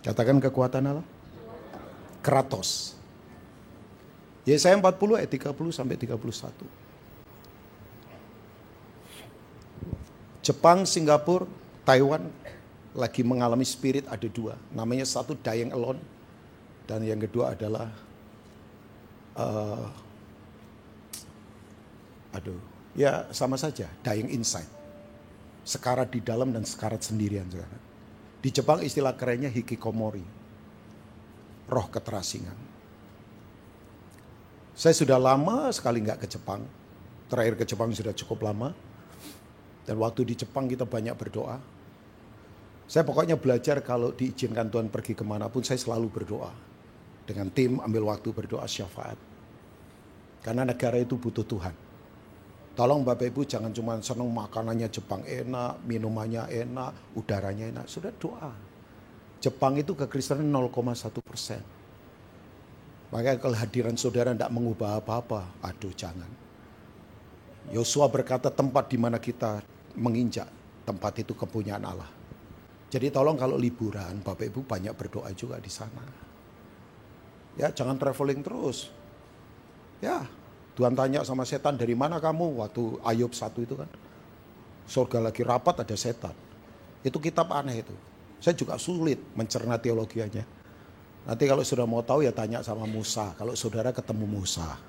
Katakan kekuatan Allah. Kratos. Yesaya 40 ayat 30 sampai 31. Jepang, Singapura, Taiwan lagi mengalami spirit ada dua. Namanya satu dying alone. Dan yang kedua adalah eh, ya sama saja, dying inside. Sekarat di dalam dan sekarat sendirian. Di Jepang istilah kerennya hikikomori, roh keterasingan. Saya sudah lama sekali nggak ke Jepang. Terakhir ke Jepang sudah cukup lama. Dan waktu di Jepang kita banyak berdoa. Saya pokoknya belajar kalau diizinkan Tuhan pergi kemanapun, saya selalu berdoa. Dengan tim ambil waktu berdoa syafaat. Karena negara itu butuh Tuhan. Tolong Bapak Ibu jangan cuma senang makanannya Jepang enak, minumannya enak, udaranya enak. Sudah doa. Jepang itu kekristenan 0,1%. Makanya kalau hadiran saudara tidak mengubah apa-apa, aduh jangan. Yosua berkata tempat di mana kita menginjak, tempat itu kepunyaan Allah. Jadi tolong kalau liburan, Bapak Ibu banyak berdoa juga di sana. Ya jangan traveling terus. Ya Tuhan tanya sama setan, dari mana kamu? Waktu Ayub 1 itu kan. Surga lagi rapat ada setan. Itu kitab aneh itu. Saya juga sulit mencerna teologianya. Nanti kalau sudah mau tahu ya tanya sama Musa. Kalau saudara ketemu Musa.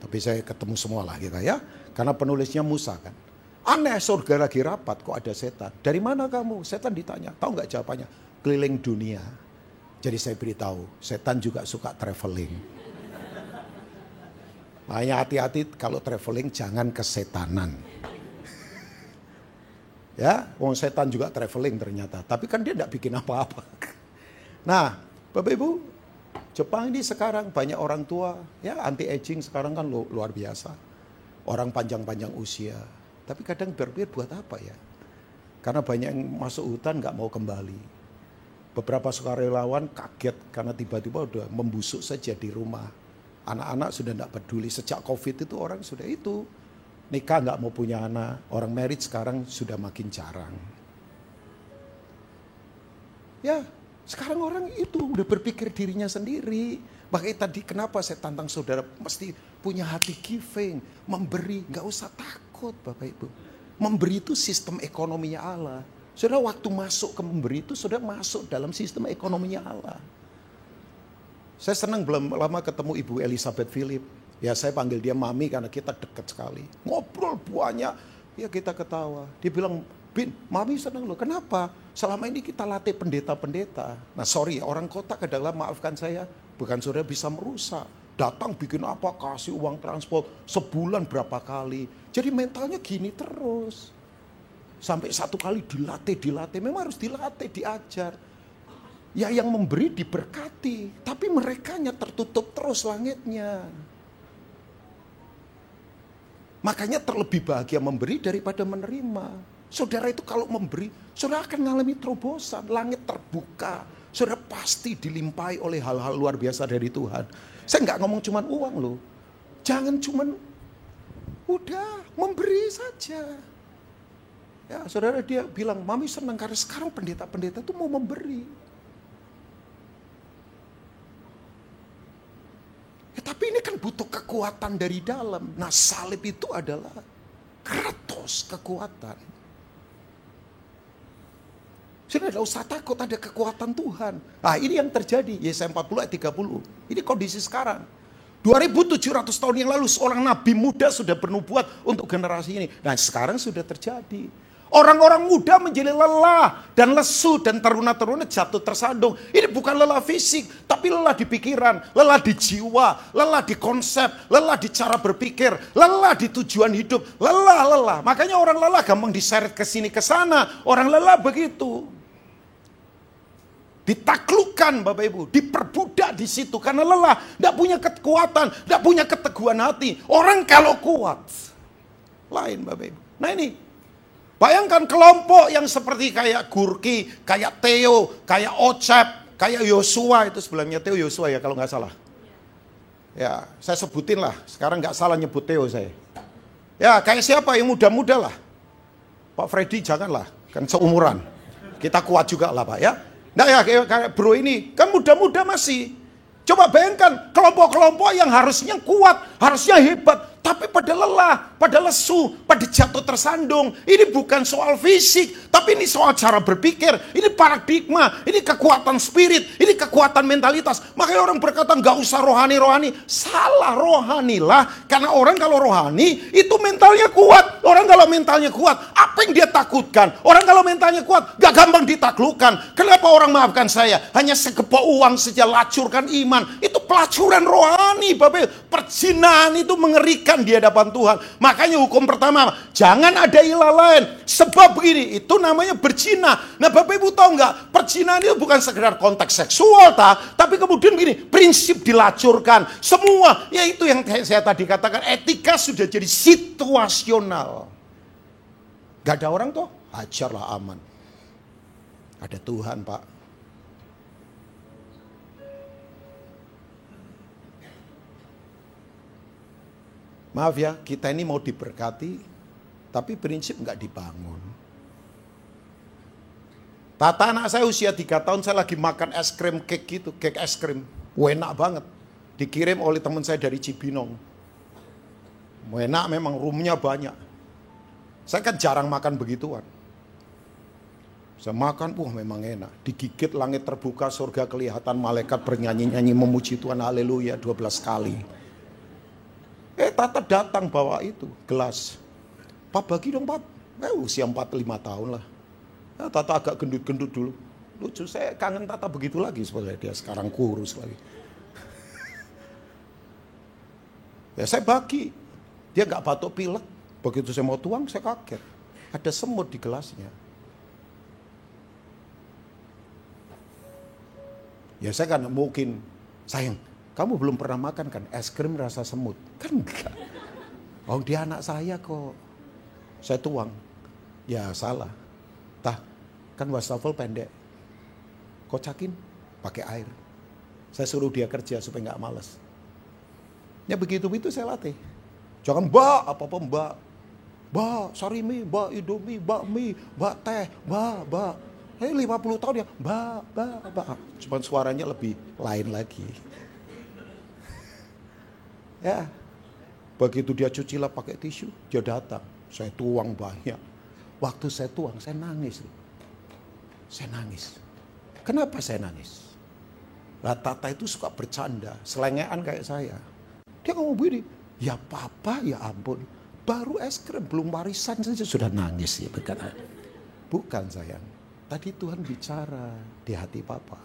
Tapi saya ketemu semua lah kita ya. Karena penulisnya Musa kan. Aneh, surga lagi rapat kok ada setan. Dari mana kamu? Setan ditanya. Tahu nggak jawabannya? Keliling dunia. Jadi saya beritahu, setan juga suka traveling. Makanya hati-hati kalau traveling jangan kesetanan. Ya, wong setan juga traveling ternyata. Tapi kan dia tidak bikin apa-apa. Nah, Bapak Ibu, Jepang ini sekarang banyak orang tua, ya anti aging sekarang kan luar biasa. Orang panjang-panjang usia. Tapi kadang berpikir buat apa ya? Karena banyak yang masuk hutan nggak mau kembali. Beberapa sukarelawan kaget karena tiba-tiba udah membusuk saja di rumah. Anak-anak sudah tidak peduli. Sejak COVID itu orang sudah itu. Nikah nggak mau punya anak. Orang married sekarang sudah makin jarang. Ya, sekarang orang itu udah berpikir dirinya sendiri. Makanya tadi kenapa saya tantang saudara mesti punya hati giving. Memberi, nggak usah takut Bapak Ibu. Memberi itu sistem ekonominya Allah. Saudara waktu masuk ke memberi itu saudara masuk dalam sistem ekonominya Allah. Saya senang belum lama ketemu Ibu Elizabeth Philip. Ya saya panggil dia Mami karena kita dekat sekali. Ngobrol banyak, ya kita ketawa. Dia bilang, Bin, Mami senang loh. Kenapa? Selama ini kita latih pendeta-pendeta. Nah sorry ya, orang kota kadang-kadang maafkan saya. Bukan saudara bisa merusak. Datang bikin apa, kasih uang transport. Sebulan berapa kali. Jadi mentalnya gini terus. Sampai satu kali dilatih. Memang harus dilatih, diajar. Ya yang memberi diberkati, tapi merekanya tertutup terus langitnya. Makanya terlebih bahagia memberi daripada menerima. Saudara itu kalau memberi, saudara akan mengalami terobosan, langit terbuka. Saudara pasti dilimpahi oleh hal-hal luar biasa dari Tuhan. Saya nggak ngomong cuma uang loh. Jangan cuma udah memberi saja. Ya saudara dia bilang, Mami senang karena sekarang pendeta-pendeta itu mau memberi. Ya, tapi ini kan butuh kekuatan dari dalam. Nah salib itu adalah kratos, kekuatan. Sudah tidak usah takut ada kekuatan Tuhan. Nah ini yang terjadi. Yesaya 40 ayat 30. Ini kondisi sekarang. 2700 tahun yang lalu seorang nabi muda sudah bernubuat untuk generasi ini. Nah sekarang sudah terjadi. Orang-orang muda menjadi lelah dan lesu dan teruna-teruna jatuh tersandung. Ini bukan lelah fisik, tapi lelah di pikiran, lelah di jiwa, lelah di konsep, lelah di cara berpikir, lelah di tujuan hidup, lelah. Makanya orang lelah gampang diseret ke sini ke sana. Orang lelah begitu. Ditaklukkan Bapak Ibu, diperbudak di situ karena lelah, tidak punya kekuatan, tidak punya keteguhan hati. Orang kalau kuat, lain Bapak Ibu. Nah ini. Bayangkan kelompok yang seperti kayak Gurki, kayak Theo, kayak Ocep, kayak Yosua. Itu sebelumnya Theo Yosua ya kalau nggak salah. Ya saya sebutin lah, sekarang nggak salah nyebut Theo saya. Ya kayak siapa yang muda-muda lah. Pak Freddy janganlah, kan seumuran. Kita kuat juga lah Pak ya. Nah ya kayak bro ini, kan muda-muda masih. Coba bayangkan kelompok-kelompok yang harusnya kuat, harusnya hebat. tapi pada lelah, pada lesu, pada jatuh tersandung. Ini bukan soal fisik, tapi ini soal cara berpikir. Ini paradigma, ini kekuatan spirit, ini kekuatan mentalitas. Makanya orang berkata nggak usah rohani-rohani. Salah, rohanilah. Karena orang kalau rohani itu mentalnya kuat. Orang kalau mentalnya kuat, apa yang dia takutkan? Orang kalau mentalnya kuat, gak gampang ditaklukkan. Kenapa orang maafkan saya? Hanya segepok uang saja lacurkan iman. Itu pelacuran rohani, Bapak. Perzinahan itu mengerikan di hadapan Tuhan. Makanya hukum pertama, jangan ada ilah lain. Sebab begini, itu namanya berzina. Nah Bapak Ibu tahu nggak? Perzinahan itu bukan sekedar konteks seksual, tapi kemudian begini, prinsip dilacurkan. Semua, yaitu yang saya tadi katakan, etika sudah jadi situasional. Gak ada orang tuh, hajarlah aman. Ada Tuhan Pak. Maaf ya, kita ini mau diberkati, tapi prinsip nggak dibangun. Tata anak saya usia 3 tahun, saya lagi makan es krim cake gitu, cake es krim. Enak banget. Dikirim oleh teman saya dari Cibinong. Enak memang, roomnya banyak. Saya kan jarang makan begituan. Saya makan, memang enak. Digigit langit terbuka, surga kelihatan, malaikat bernyanyi-nyanyi memuji Tuhan, haleluya 12 kali. Tata datang bawa itu, gelas. Pak bagi dong Pak. Usia 45 tahun lah. Tata agak gendut-gendut dulu. Lucu, saya kangen Tata begitu lagi sebenarnya. Dia sekarang kurus lagi. Ya saya bagi. Dia gak batuk pilek. Begitu saya mau tuang, saya kaget. Ada semut di gelasnya. Ya saya kan mungkin, sayang, kamu belum pernah makan kan es krim rasa semut? Kan enggak. Oh dia anak saya kok. Saya tuang. Ya salah. Kan wastafel pendek. Kocakin pakai air. Saya suruh dia kerja supaya nggak malas. Ya begitu-begitu saya latih. Jangan mbak, apa-apa mbak. Mbak sarimi, mbak indomie, mbak mie, mbak teh, mbak. 50 tahun ya, mbak. Cuman suaranya lebih lain lagi. Ya, begitu dia cuci lap pakai tisu, dia datang. Saya tuang banyak. Waktu saya tuang, saya nangis. Saya nangis. Kenapa saya nangis? Tata itu suka bercanda, selengean kayak saya. Dia ngomong begini, ya papa ya ampun, baru es krim, belum warisan saja sudah nangis ya berkata. Bukan sayang, tadi Tuhan bicara di hati papa.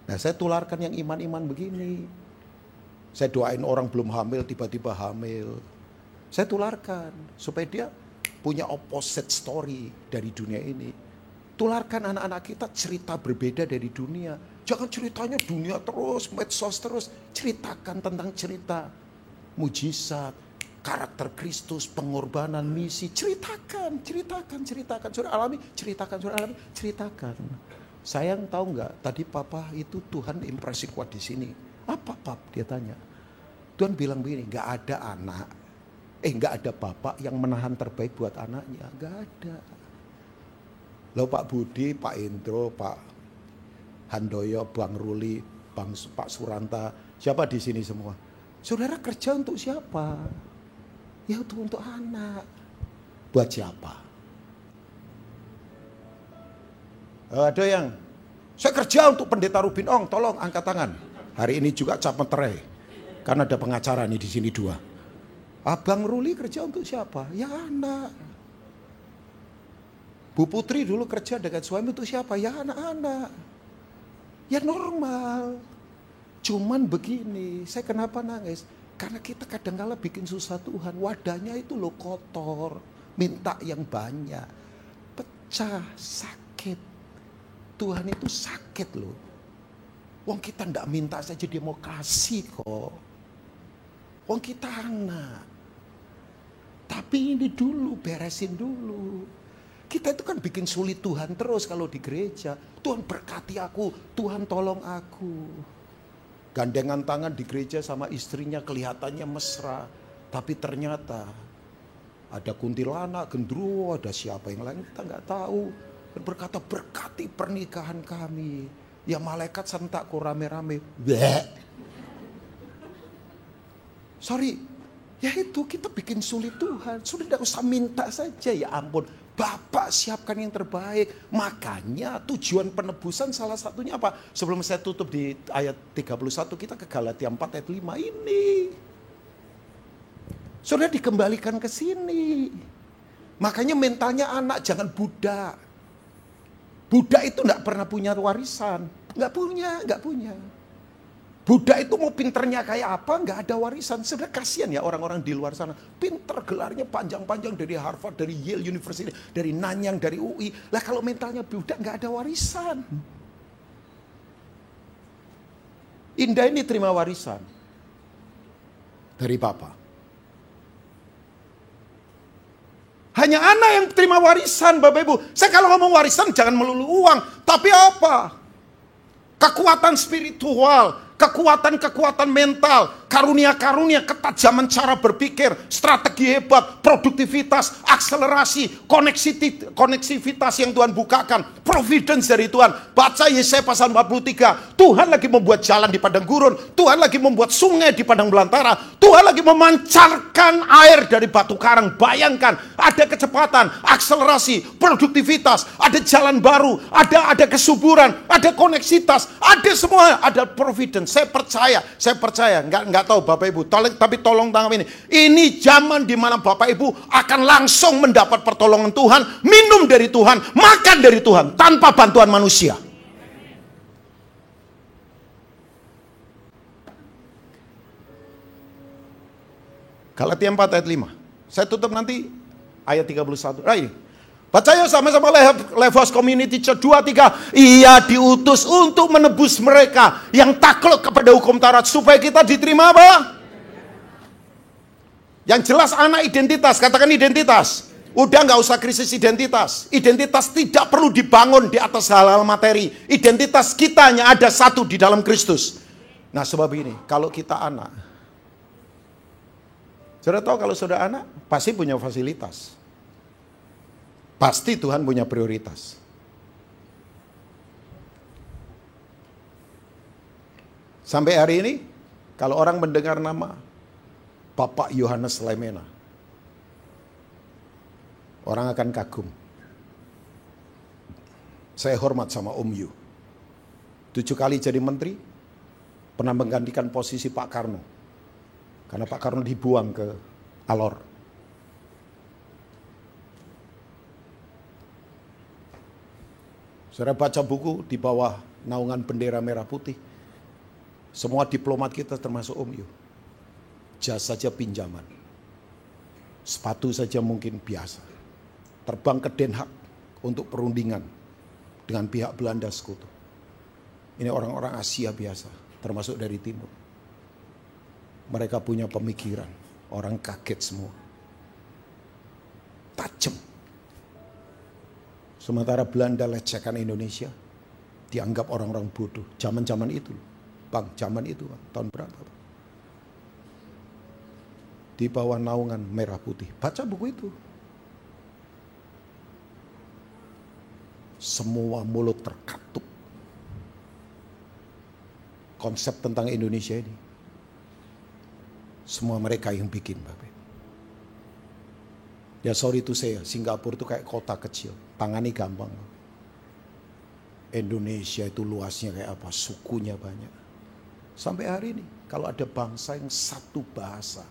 Nah saya tularkan yang iman-iman begini. Saya doain orang belum hamil, tiba-tiba hamil. Saya tularkan supaya dia punya opposite story dari dunia ini. Tularkan anak-anak kita cerita berbeda dari dunia. Jangan ceritanya dunia terus, medsos terus. Ceritakan tentang cerita mujizat, karakter Kristus, pengorbanan, misi. Ceritakan. Sudah alami, ceritakan. Sayang tahu nggak? Tadi papa itu Tuhan impresi kuat di sini. Apa pap? Dia tanya. Tuhan bilang begini, nggak ada bapak yang menahan terbaik buat anaknya. Nggak ada. Loh Pak Budi, Pak Indro, Pak Handoyo, Bang Ruli, Pak Suranta, siapa di sini semua? Saudara kerja untuk siapa? Ya untuk anak. Buat siapa? Ada yang, saya kerja untuk Pendeta Rubin Ong, tolong angkat tangan. Hari ini juga cap meterai, karena ada pengacara nih di sini 2. Abang Ruli kerja untuk siapa? Ya anak. Bu Putri dulu kerja dengan suami untuk siapa? Ya anak-anak. Ya normal. Cuman begini, saya kenapa nangis? Karena kita kadang-kala bikin susah Tuhan. Wadahnya itu loh kotor. Minta yang banyak. Pecah, sakit. Tuhan itu sakit loh. Wong kita ndak minta saja dia mau kasih kok. Wong kita anak. Tapi ini dulu, beresin dulu. Kita itu kan bikin sulit Tuhan terus kalau di gereja. Tuhan berkati aku, Tuhan tolong aku. Gandengan tangan di gereja sama istrinya kelihatannya mesra. Tapi ternyata ada kuntilanak, gendruwo, ada siapa yang lain kita nggak tahu. Dan berkata berkati pernikahan kami. Ya malaikat sentak kok rame-rame. Bleh. Sorry, Ya itu kita bikin sulit Tuhan. Sudah tidak usah minta saja, ya ampun. Bapak siapkan yang terbaik. Makanya tujuan penebusan salah satunya apa? Sebelum saya tutup di ayat 31, kita ke Galatia 4 ayat 5 ini. Sudah dikembalikan ke sini. Makanya mentalnya anak, jangan budak. Budak itu tidak pernah punya warisan. Nggak punya. Budak itu mau pinternya kayak apa, nggak ada warisan. Sudah kasihan ya orang-orang di luar sana. Pinter, gelarnya panjang-panjang dari Harvard, dari Yale University, dari Nanyang, dari UI. Lah kalau mentalnya budak nggak ada warisan. Indah ini terima warisan dari Bapa. Hanya anak yang terima warisan, Bapak Ibu. Saya kalau ngomong warisan jangan melulu uang, tapi apa? Kekuatan spiritual, kekuatan mental, karunia-karunia, ketajaman cara berpikir, strategi hebat, produktivitas, akselerasi, koneksivitas yang Tuhan bukakan, providence dari Tuhan. Baca Yesaya pasal 43, Tuhan lagi membuat jalan di padang gurun, Tuhan lagi membuat sungai di padang belantara, Tuhan lagi memancarkan air dari batu karang. Bayangkan, ada kecepatan, akselerasi, produktivitas, ada jalan baru, ada kesuburan, ada koneksitas, ada semua, ada providence. Saya percaya, nggak tahu Bapak Ibu, tapi tolong tangkap ini. Ini zaman di mana Bapak Ibu akan langsung mendapat pertolongan Tuhan, minum dari Tuhan, makan dari Tuhan, tanpa bantuan manusia. Galatia 4 ayat 5. Saya tutup nanti ayat 31. Baca yuk sama-sama, Levos Community Church 2-3. Ia diutus untuk menebus mereka yang takluk kepada hukum Taurat, supaya kita diterima apa? Yang jelas anak identitas, katakan identitas. Udah nggak usah krisis identitas. Identitas tidak perlu dibangun di atas hal-hal materi. Identitas kita hanya ada satu di dalam Kristus. Nah sebab ini, kalau kita anak, saudara tahu kalau saudara anak, pasti punya fasilitas. Pasti Tuhan punya prioritas. Sampai hari ini, kalau orang mendengar nama Bapak Yohanes Lemena, orang akan kagum. Saya hormat sama Om Yu. 7 kali jadi menteri, pernah menggantikan posisi Pak Karno. Karena Pak Karno dibuang ke Alor. Saudara baca buku di bawah naungan bendera merah putih. Semua diplomat kita termasuk Om Yu. Jas saja pinjaman. Sepatu saja mungkin biasa. Terbang ke Den Haag untuk perundingan dengan pihak Belanda sekutu. Ini orang-orang Asia biasa, termasuk dari timur. Mereka punya pemikiran, orang kaget semua. Tajam. Sementara Belanda lecehkan Indonesia, dianggap orang-orang bodoh. Zaman-zaman itu, Bang, zaman itu, Bang. Tahun berapa, Bang? Di bawah naungan merah putih. Baca buku itu. Semua mulut terkatup. Konsep tentang Indonesia ini. Semua mereka yang bikin, Bapak. Ya sorry to say, Singapura itu kayak kota kecil, tangani gampang. Indonesia itu luasnya kayak apa, sukunya banyak. Sampai hari ini, kalau ada bangsa yang satu bahasa,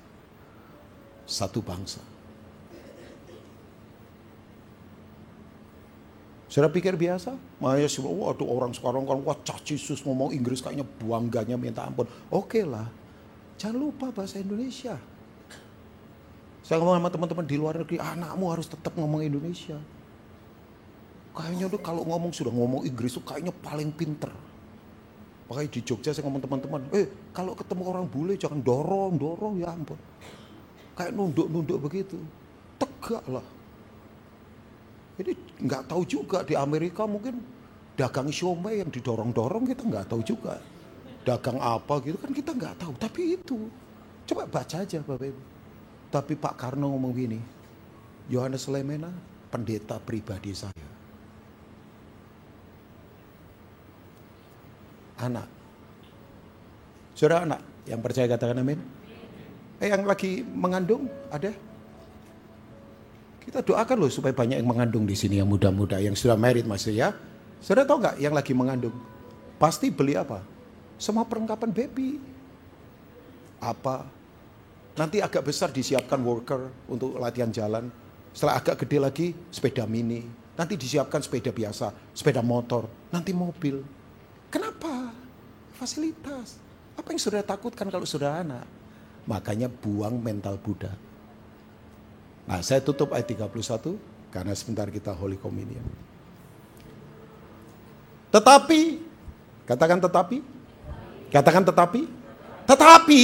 satu bangsa. Sudah pikir biasa? Makanya sih, waduh orang sekarang kan, wah cacisus ngomong Inggris kayaknya bangganya minta ampun. Oke lah, jangan lupa bahasa Indonesia. Saya ngomong sama teman-teman di luar negeri, anakmu harus tetap ngomong Indonesia. Kayaknya tuh kalau ngomong sudah ngomong Inggris tuh kayaknya paling pinter. Makanya di Jogja saya ngomong teman-teman, kalau ketemu orang bule jangan dorong ya ampun. Kayak nunduk begitu, tegak lah. Jadi nggak tahu juga di Amerika mungkin dagang siomay yang didorong-dorong kita nggak tahu juga. Dagang apa gitu kan kita nggak tahu. Tapi itu, coba baca aja Bapak Ibu. Tapi Pak Karno ngomong gini, Yohanes Lemena pendeta pribadi saya. Anak. Saudara anak yang percaya katakan amin. Yang lagi mengandung ada? Kita doakan loh supaya banyak yang mengandung di sini, yang muda-muda, yang sudah married maksudnya. Saudara tahu nggak yang lagi mengandung? Pasti beli apa? Semua perlengkapan baby. Apa? Nanti agak besar disiapkan worker untuk latihan jalan. Setelah agak gede lagi, sepeda mini. Nanti disiapkan sepeda biasa, sepeda motor, nanti mobil. Kenapa? Fasilitas. Apa yang saudara takutkan kalau saudara anak? Makanya buang mental Buddha. Nah, saya tutup ayat 31 karena sebentar kita Holy Communion. Tetapi, katakan tetapi. Katakan tetapi. Tetapi.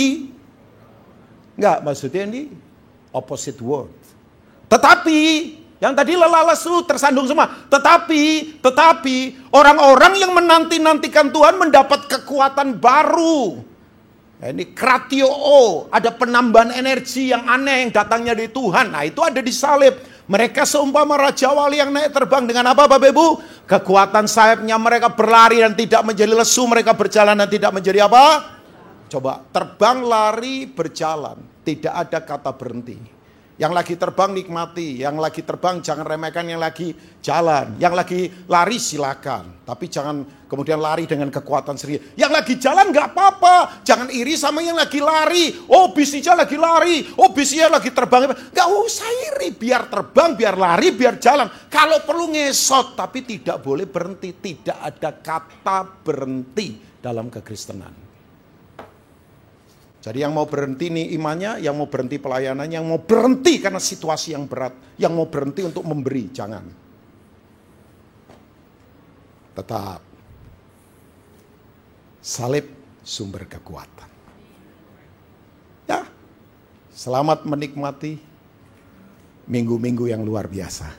Enggak, maksudnya ini opposite word. Tetapi, yang tadi lelah lesu tersandung semua. Tetapi, orang-orang yang menanti-nantikan Tuhan mendapat kekuatan baru. Ini kratio, ada penambahan energi yang aneh yang datangnya dari Tuhan. Nah, itu ada di salib. Mereka seumpama Raja Wali yang naik terbang dengan apa Bapak Ibu? Kekuatan sayapnya, mereka berlari dan tidak menjadi lesu, mereka berjalan dan tidak menjadi apa? Coba, terbang, lari, berjalan. Tidak ada kata berhenti. Yang lagi terbang nikmati, yang lagi terbang jangan remehkan yang lagi jalan. Yang lagi lari silakan, tapi jangan kemudian lari dengan kekuatan sendiri. Yang lagi jalan nggak apa-apa, jangan iri sama yang lagi lari. Oh bisnya lagi lari, oh bisnya lagi terbang. Nggak usah iri, biar terbang, biar lari, biar jalan. Kalau perlu ngesot, tapi tidak boleh berhenti. Tidak ada kata berhenti dalam kekristenan. Jadi yang mau berhenti nih imannya, yang mau berhenti pelayanannya, yang mau berhenti karena situasi yang berat, yang mau berhenti untuk memberi, jangan. Tetap salib sumber kekuatan. Ya, selamat menikmati minggu-minggu yang luar biasa.